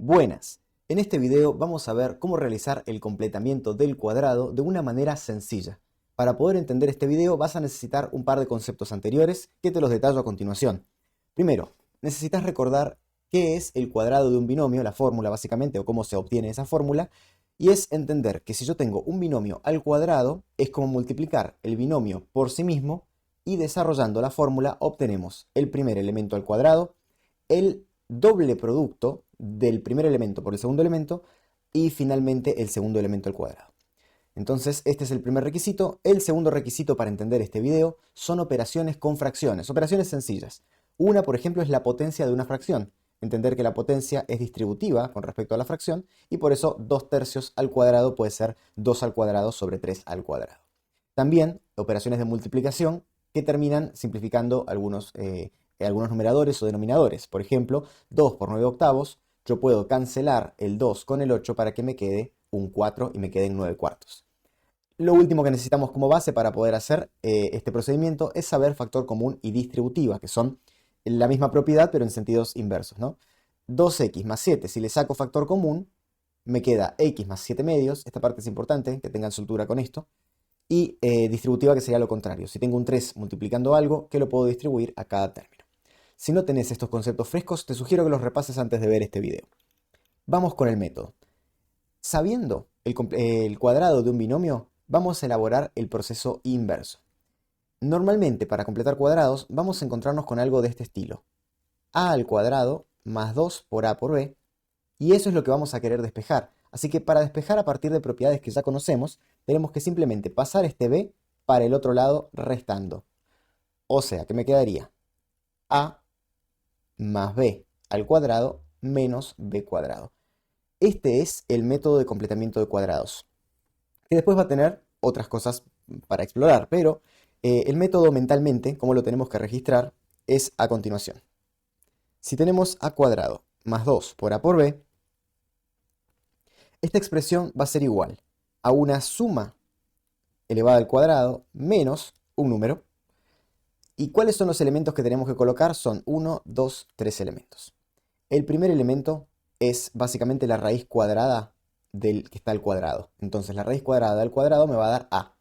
Buenas, en este video vamos a ver cómo realizar el completamiento del cuadrado de una manera sencilla. Para poder entender este video vas a necesitar un par de conceptos anteriores que te los detallo a continuación. Primero, necesitas recordar qué es el cuadrado de un binomio, la fórmula básicamente, o cómo se obtiene esa fórmula, y es entender que si yo tengo un binomio al cuadrado, es como multiplicar el binomio por sí mismo y desarrollando la fórmula obtenemos el primer elemento al cuadrado, el doble producto del primer elemento por el segundo elemento y finalmente el segundo elemento al cuadrado. Entonces este es el primer requisito. El segundo requisito para entender este video son operaciones con fracciones, operaciones sencillas. Una, por ejemplo, es la potencia de una fracción. Entender que la potencia es distributiva con respecto a la fracción y por eso 2/3 al cuadrado puede ser 2 al cuadrado sobre 3 al cuadrado. También operaciones de multiplicación que terminan simplificando algunos numeradores o denominadores. Por ejemplo, 2 por 9 octavos, yo puedo cancelar el 2 con el 8 para que me quede un 4 y me queden 9 cuartos. Lo último que necesitamos como base para poder hacer este procedimiento es saber factor común y distributiva, que son la misma propiedad pero en sentidos inversos, ¿no? 2x más 7, si le saco factor común, me queda x más 7 medios. Esta parte es importante, que tengan soltura con esto. Y distributiva, que sería lo contrario. Si tengo un 3 multiplicando algo, que lo puedo distribuir a cada término. Si no tenés estos conceptos frescos, te sugiero que los repases antes de ver este video. Vamos con el método. Sabiendo el cuadrado de un binomio, vamos a elaborar el proceso inverso. Normalmente, para completar cuadrados, vamos a encontrarnos con algo de este estilo. A al cuadrado más 2 por a por b, y eso es lo que vamos a querer despejar. Así que para despejar a partir de propiedades que ya conocemos, tenemos que simplemente pasar este b para el otro lado restando. O sea, que me quedaría a más b al cuadrado menos b cuadrado. Este es el método de completamiento de cuadrados, que después va a tener otras cosas para explorar, pero el método mentalmente, como lo tenemos que registrar, es a continuación. Si tenemos a cuadrado más 2 por a por b, esta expresión va a ser igual a una suma elevada al cuadrado menos un número. ¿Y cuáles son los elementos que tenemos que colocar? Son 1, 2, 3 elementos. El primer elemento es básicamente la raíz cuadrada del que está al cuadrado. Entonces la raíz cuadrada al cuadrado me va a dar a.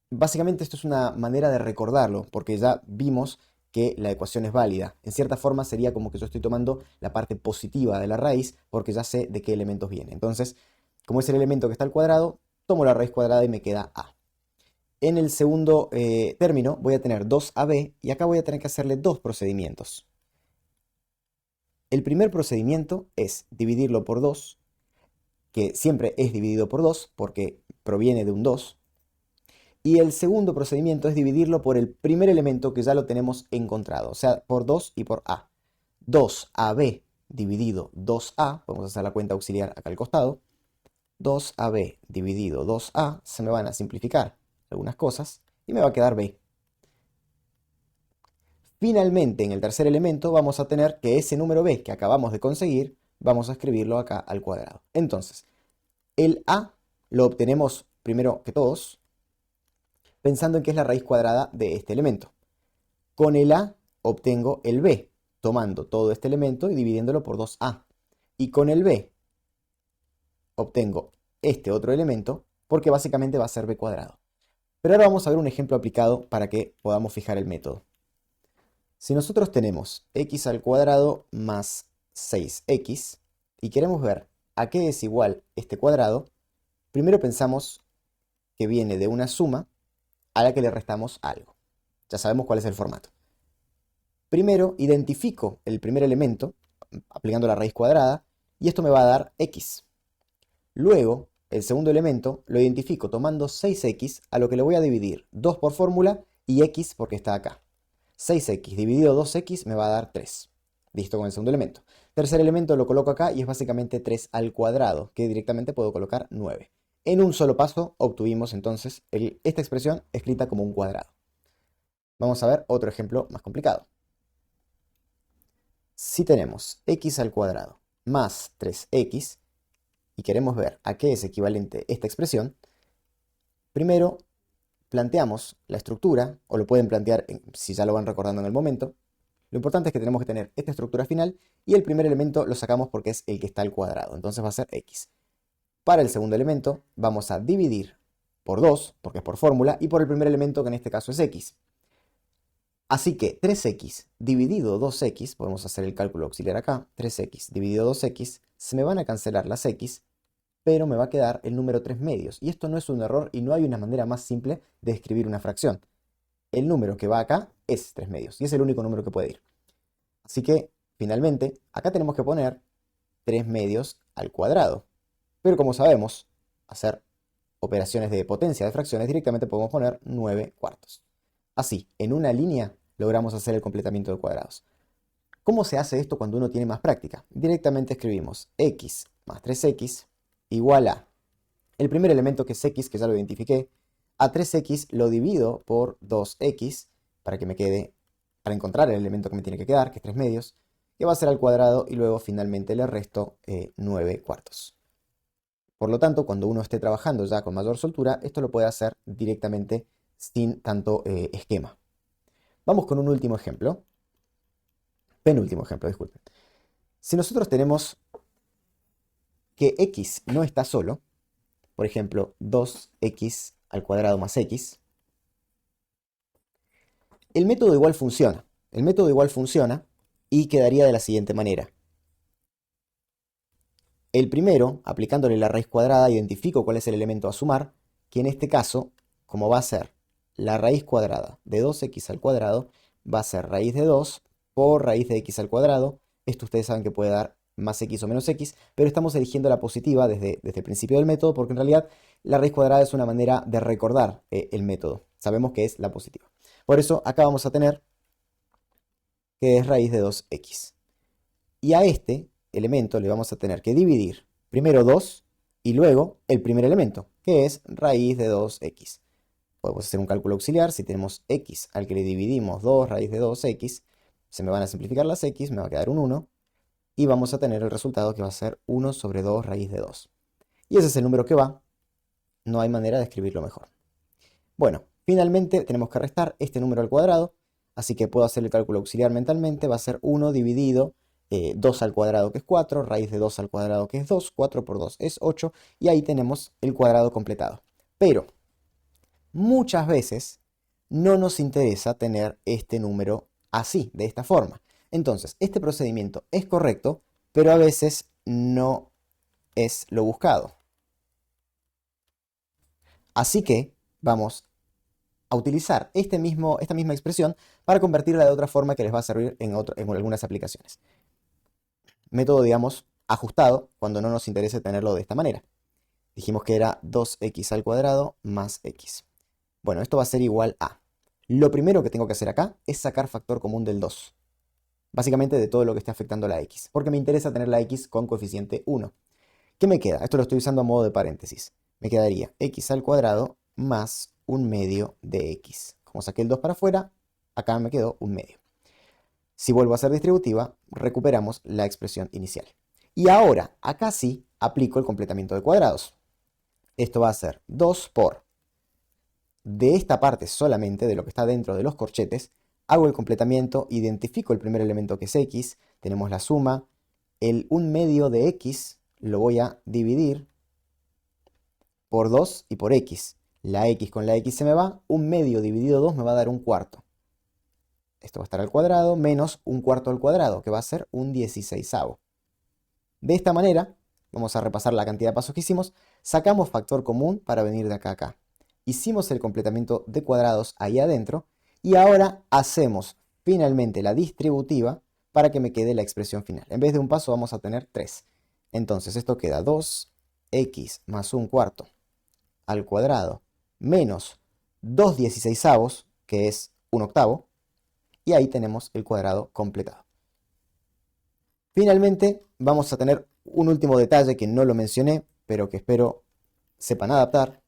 Básicamente esto es una manera de recordarlo, porque ya vimos que la ecuación es válida. En cierta forma sería como que yo estoy tomando la parte positiva de la raíz, porque ya sé de qué elementos viene. Entonces, como es el elemento que está al cuadrado, tomo la raíz cuadrada y me queda a. En el segundo término voy a tener 2ab y acá voy a tener que hacerle dos procedimientos. El primer procedimiento es dividirlo por 2, que siempre es dividido por 2 porque proviene de un 2. Y el segundo procedimiento es dividirlo por el primer elemento que ya lo tenemos encontrado, o sea, por 2 y por a. 2ab dividido 2a, vamos a hacer la cuenta auxiliar acá al costado. 2ab dividido 2a, se me van a simplificar algunas cosas y me va a quedar b. Finalmente, en el tercer elemento vamos a tener que ese número b que acabamos de conseguir, vamos a escribirlo acá al cuadrado. Entonces, el a lo obtenemos primero que todos, pensando en que es la raíz cuadrada de este elemento. Con el a obtengo el b, tomando todo este elemento y dividiéndolo por 2a. Y con el b obtengo este otro elemento, porque básicamente va a ser b cuadrado. Pero ahora vamos a ver un ejemplo aplicado para que podamos fijar el método. Si nosotros tenemos x al cuadrado más 6x y queremos ver a qué es igual este cuadrado, primero pensamos que viene de una suma a la que le restamos algo. Ya sabemos cuál es el formato. Primero identifico el primer elemento aplicando la raíz cuadrada y esto me va a dar x. Luego, el segundo elemento lo identifico tomando 6x, a lo que le voy a dividir 2 por fórmula y x porque está acá. 6x dividido 2x me va a dar 3. Listo con el segundo elemento. Tercer elemento lo coloco acá y es básicamente 3 al cuadrado, que directamente puedo colocar 9. En un solo paso obtuvimos entonces esta expresión escrita como un cuadrado. Vamos a ver otro ejemplo más complicado. Si tenemos x al cuadrado más 3x y queremos ver a qué es equivalente esta expresión, primero planteamos la estructura, o lo pueden plantear si ya lo van recordando en el momento. Lo importante es que tenemos que tener esta estructura final y el primer elemento lo sacamos porque es el que está al cuadrado, entonces va a ser x. Para el segundo elemento vamos a dividir por 2, porque es por fórmula, y por el primer elemento que en este caso es x. Así que 3x dividido 2x, podemos hacer el cálculo auxiliar acá, 3x dividido 2x, se me van a cancelar las x, pero me va a quedar el número 3 medios. Y esto no es un error y no hay una manera más simple de escribir una fracción. El número que va acá es 3 medios y es el único número que puede ir. Así que, finalmente, acá tenemos que poner 3 medios al cuadrado. Pero como sabemos hacer operaciones de potencia de fracciones, directamente podemos poner 9 cuartos. Así, en una línea, logramos hacer el completamiento de cuadrados. ¿Cómo se hace esto cuando uno tiene más práctica? Directamente escribimos x más 3x igual a el primer elemento que es x, que ya lo identifiqué. A 3x lo divido por 2x para que me quede, para encontrar el elemento que me tiene que quedar, que es 3 medios, que va a ser al cuadrado y luego finalmente le resto 9 cuartos. Por lo tanto, cuando uno esté trabajando ya con mayor soltura, esto lo puede hacer directamente sin tanto esquema. Vamos con un último ejemplo. Penúltimo ejemplo, disculpen. Si nosotros tenemos que x no está solo, por ejemplo, 2x al cuadrado más x, el método igual funciona. El método igual funciona y quedaría de la siguiente manera. El primero, aplicándole la raíz cuadrada, identifico cuál es el elemento a sumar, que en este caso, como va a ser la raíz cuadrada de 2x al cuadrado, va a ser raíz de 2 por raíz de x al cuadrado. Esto ustedes saben que puede dar más x o menos x, pero estamos eligiendo la positiva desde el principio del método, porque en realidad la raíz cuadrada es una manera de recordar el método. Sabemos que es la positiva. Por eso acá vamos a tener que es raíz de 2x. Y a este elemento le vamos a tener que dividir primero 2 y luego el primer elemento, que es raíz de 2x. Podemos hacer un cálculo auxiliar. Si tenemos x al que le dividimos 2 raíz de 2x, se me van a simplificar las x, me va a quedar un 1. Y vamos a tener el resultado que va a ser 1 sobre 2 raíz de 2. Y ese es el número que va. No hay manera de escribirlo mejor. Bueno, finalmente tenemos que restar este número al cuadrado. Así que puedo hacer el cálculo auxiliar mentalmente. Va a ser 1 dividido 2 al cuadrado, que es 4, raíz de 2 al cuadrado, que es 2, 4 por 2 es 8, y ahí tenemos el cuadrado completado. Pero muchas veces no nos interesa tener este número así, de esta forma. Entonces, este procedimiento es correcto, pero a veces no es lo buscado. Así que vamos a utilizar esta misma expresión para convertirla de otra forma que les va a servir en algunas aplicaciones. Método, digamos, ajustado cuando no nos interese tenerlo de esta manera. Dijimos que era 2x al cuadrado más x. Bueno, esto va a ser igual a... Lo primero que tengo que hacer acá es sacar factor común del 2. Básicamente de todo lo que esté afectando la x. Porque me interesa tener la x con coeficiente 1. ¿Qué me queda? Esto lo estoy usando a modo de paréntesis. Me quedaría x al cuadrado más 1/2 de x. Como saqué el 2 para afuera, acá me quedó 1/2. Si vuelvo a hacer distributiva, recuperamos la expresión inicial. Y ahora, acá sí, aplico el completamiento de cuadrados. Esto va a ser 2 por... De esta parte solamente, de lo que está dentro de los corchetes, hago el completamiento, identifico el primer elemento que es x, tenemos la suma, el 1/2 de x lo voy a dividir por 2 y por x. La x con la x se me va, 1/2 dividido 2 me va a dar 1/4. Esto va a estar al cuadrado menos 1/4 al cuadrado, que va a ser 1/16. De esta manera, vamos a repasar la cantidad de pasos que hicimos, sacamos factor común para venir de acá a acá. Hicimos el completamiento de cuadrados ahí adentro y ahora hacemos finalmente la distributiva para que me quede la expresión final. En vez de un paso vamos a tener 3. Entonces esto queda 2x más 1/4 al cuadrado menos 2/16, que es 1/8. Y ahí tenemos el cuadrado completado. Finalmente vamos a tener un último detalle que no lo mencioné, pero que espero sepan adaptar.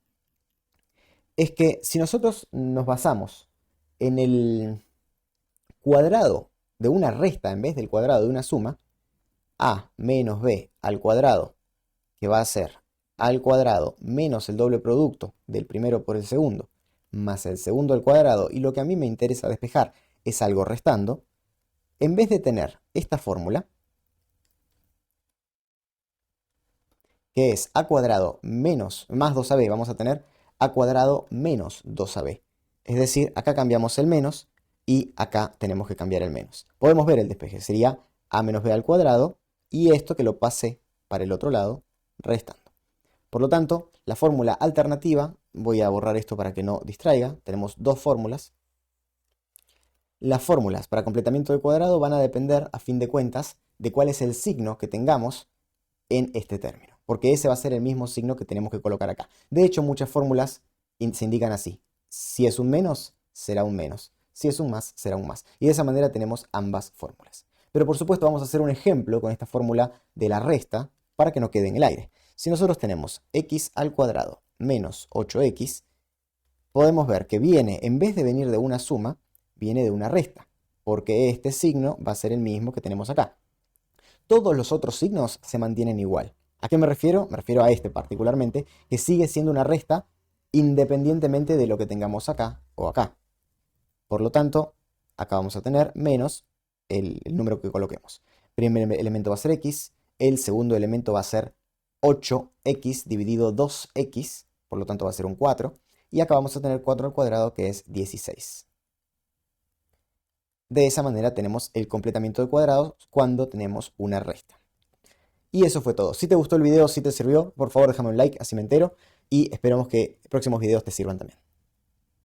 Es que si nosotros nos basamos en el cuadrado de una resta en vez del cuadrado de una suma, a menos b al cuadrado, que va a ser al cuadrado menos el doble producto del primero por el segundo, más el segundo al cuadrado, y lo que a mí me interesa despejar es algo restando, En vez de tener esta fórmula, que es a cuadrado menos más 2ab, vamos a tener a cuadrado menos 2ab. Es decir, acá cambiamos el menos y acá tenemos que cambiar el menos. Podemos ver el despeje, sería a menos b al cuadrado y esto que lo pasé para el otro lado, restando. Por lo tanto, la fórmula alternativa, voy a borrar esto para que no distraiga, tenemos dos fórmulas. Las fórmulas para completamiento de cuadrado van a depender, a fin de cuentas, de cuál es el signo que tengamos en este término, porque ese va a ser el mismo signo que tenemos que colocar acá. De hecho, muchas fórmulas se indican así. Si es un menos, será un menos. Si es un más, será un más. Y de esa manera tenemos ambas fórmulas. Pero por supuesto vamos a hacer un ejemplo con esta fórmula de la resta para que no quede en el aire. Si nosotros tenemos x al cuadrado menos 8x, podemos ver que viene, en vez de venir de una suma, viene de una resta, porque este signo va a ser el mismo que tenemos acá. Todos los otros signos se mantienen igual. ¿A qué me refiero? Me refiero a este particularmente, que sigue siendo una resta independientemente de lo que tengamos acá o acá. Por lo tanto, acá vamos a tener menos el número que coloquemos. El primer elemento va a ser x, el segundo elemento va a ser 8x dividido 2x, por lo tanto va a ser un 4, y acá vamos a tener 4 al cuadrado, que es 16. De esa manera tenemos el completamiento de cuadrados cuando tenemos una resta. Y eso fue todo. Si te gustó el video, si te sirvió, por favor déjame un like, así me entero. Y esperamos que próximos videos te sirvan también.